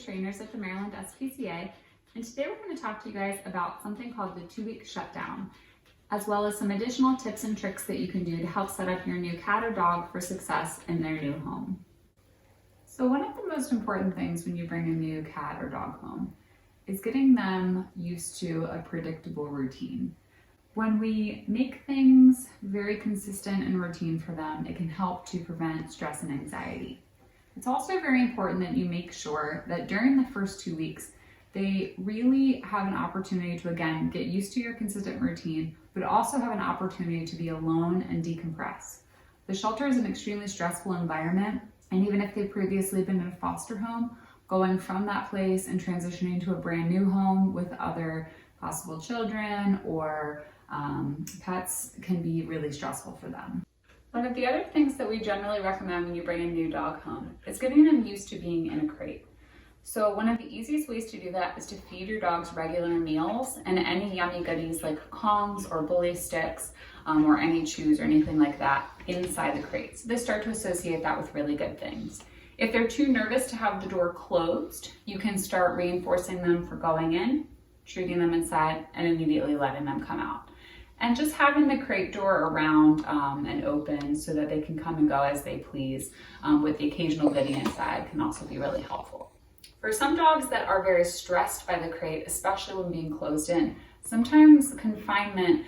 trainers at the Maryland SPCA, and today we're going to talk to you guys about something called the 2-week shutdown, as well as some additional tips and tricks that you can do to help set up your new cat or dog for success in their new home. So one of the most important things when you bring a new cat or dog home is getting them used to a predictable routine. When we make things very consistent and routine for them, it can help to prevent stress and anxiety. It's also very important that you make sure that during the first 2 weeks, they really have an opportunity to, again, get used to your consistent routine, but also have an opportunity to be alone and decompress. The shelter is an extremely stressful environment, and even if they've previously been in a foster home, going from that place and transitioning to a brand new home with other possible children or pets can be really stressful for them. One of the other things that we generally recommend when you bring a new dog home is getting them used to being in a crate. So one of the easiest ways to do that is to feed your dogs regular meals and any yummy goodies like Kongs or bully sticks or any chews or anything like that inside the crate. So they start to associate that with really good things. If they're too nervous to have the door closed, you can start reinforcing them for going in, treating them inside, and immediately letting them come out. And just having the crate door around and open so that they can come and go as they please with the occasional goodie inside can also be really helpful. For some dogs that are very stressed by the crate, especially when being closed in, sometimes confinement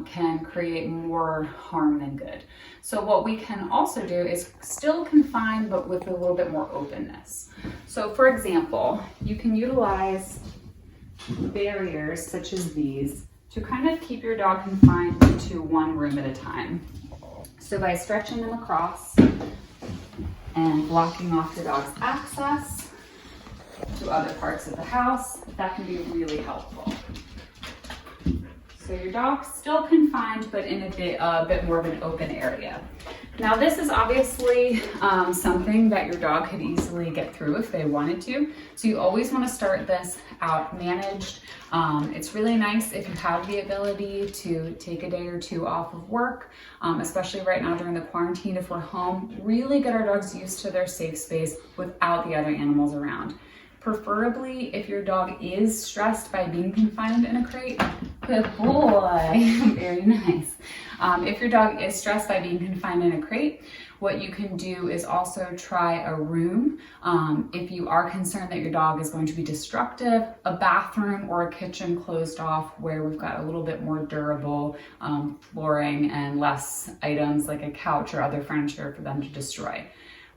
can create more harm than good. So what we can also do is still confine, but with a little bit more openness. So for example, you can utilize barriers such as these to kind of keep your dog confined to one room at a time. So by stretching them across and blocking off your dog's access to other parts of the house, that can be really helpful. So your dog's still confined, but in a bit more of an open area. Now this is obviously something that your dog could easily get through if they wanted to. So you always want to start this out managed. It's really nice if you have the ability to take a day or two off of work, especially right now during the quarantine if we're home. Really get our dogs used to their safe space without the other animals around. Preferably if your dog is stressed by being confined in a crate. Good boy, very nice. If your dog is stressed by being confined in a crate, what you can do is also try a room. If you are concerned that your dog is going to be destructive, a bathroom or a kitchen closed off where we've got a little bit more durable flooring and less items like a couch or other furniture for them to destroy.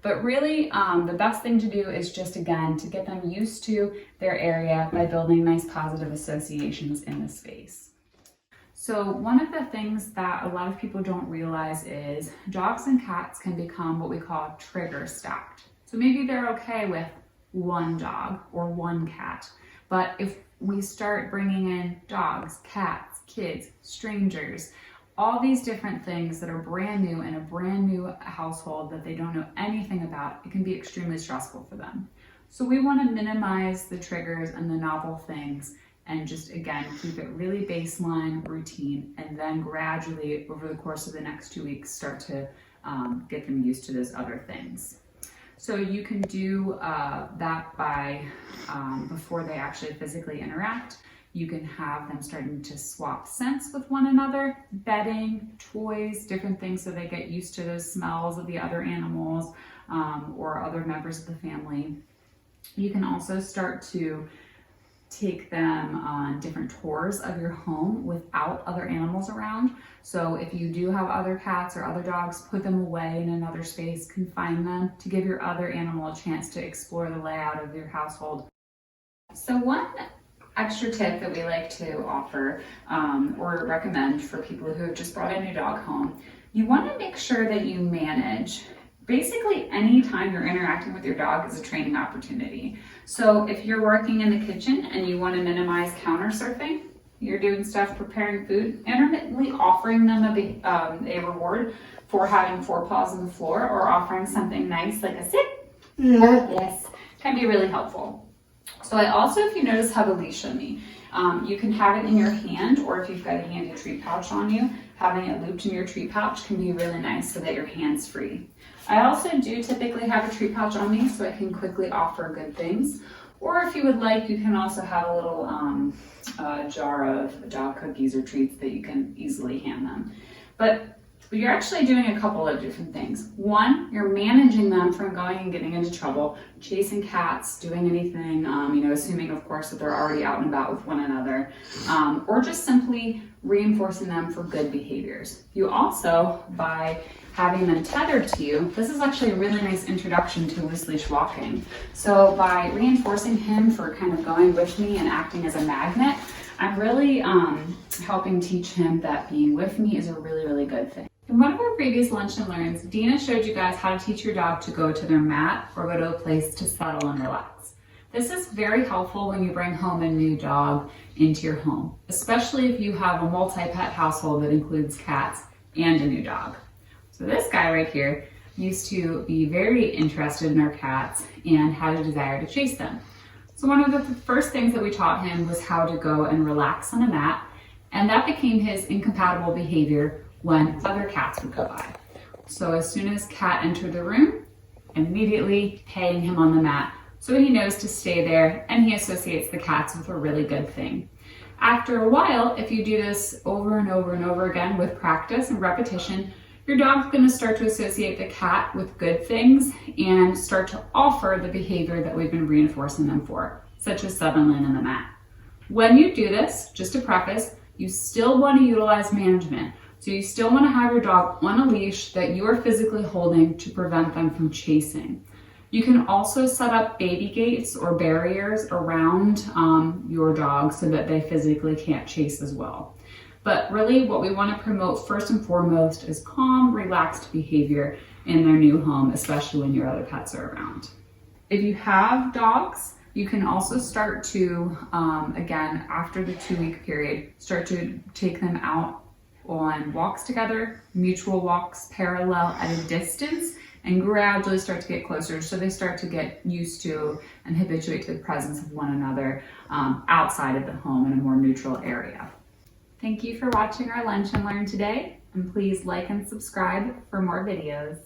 But really, the best thing to do is just, again, to get them used to their area by building nice positive associations in the space. So one of the things that a lot of people don't realize is dogs and cats can become what we call trigger stacked. So maybe they're okay with one dog or one cat, but if we start bringing in dogs, cats, kids, strangers, all these different things that are brand new in a brand new household that they don't know anything about, it can be extremely stressful for them. So we want to minimize the triggers and the novel things and just, again, keep it really baseline, routine, and then gradually over the course of the next 2 weeks start to get them used to those other things. So you can do that by, before they actually physically interact, you can have them starting to swap scents with one another, bedding, toys, different things so they get used to those smells of the other animals or other members of the family. You can also start to take them on different tours of your home without other animals around. So if you do have other cats or other dogs, put them away in another space, confine them to give your other animal a chance to explore the layout of your household. So one extra tip that we like to offer or recommend for people who have just brought a new dog home, you want to make sure that you manage basically any time you're interacting with your dog is a training opportunity. So if you're working in the kitchen and you want to minimize counter surfing, you're doing stuff, preparing food, intermittently offering them a reward for having 4 paws on the floor or offering something nice like a sit, yes, can be really helpful. So I also, if you notice, have a leash on me. You can have it in your hand, or if you've got a handy treat pouch on you, having it looped in your treat pouch can be really nice so that your hand's free. I also do typically have a treat pouch on me so I can quickly offer good things. Or if you would like, you can also have a little jar of dog cookies or treats that you can easily hand them. But you're actually doing a couple of different things. One, you're managing them from going and getting into trouble, chasing cats, doing anything, assuming of course that they're already out and about with one another, or just simply reinforcing them for good behaviors. You also, by having them tethered to you, this is actually a really nice introduction to loose leash walking. So by reinforcing him for kind of going with me and acting as a magnet, I'm really helping teach him that being with me is a really, really good thing. In one of our previous Lunch and Learns, Dina showed you guys how to teach your dog to go to their mat or go to a place to settle and relax. This is very helpful when you bring home a new dog into your home, especially if you have a multi-pet household that includes cats and a new dog. So this guy right here used to be very interested in our cats and had a desire to chase them. So one of the first things that we taught him was how to go and relax on a mat, and that became his incompatible behavior when other cats would go by. So as soon as Cat entered the room, immediately patting him on the mat so he knows to stay there, and he associates the cats with a really good thing. After a while, if you do this over and over and over again with practice and repetition, your dog's going to start to associate the cat with good things and start to offer the behavior that we've been reinforcing them for, such as settling on the mat. When you do this, just to preface, you still want to utilize management. So you still want to have your dog on a leash that you are physically holding to prevent them from chasing. You can also set up baby gates or barriers around your dog so that they physically can't chase as well. But really what we want to promote first and foremost is calm, relaxed behavior in their new home, especially when your other pets are around. If you have dogs, you can also start to, again, after the 2-week period, start to take them out on walks together, mutual walks parallel at a distance, and gradually start to get closer so they start to get used to and habituate to the presence of one another outside of the home in a more neutral area. Thank you for watching our Lunch and Learn today, and please like and subscribe for more videos.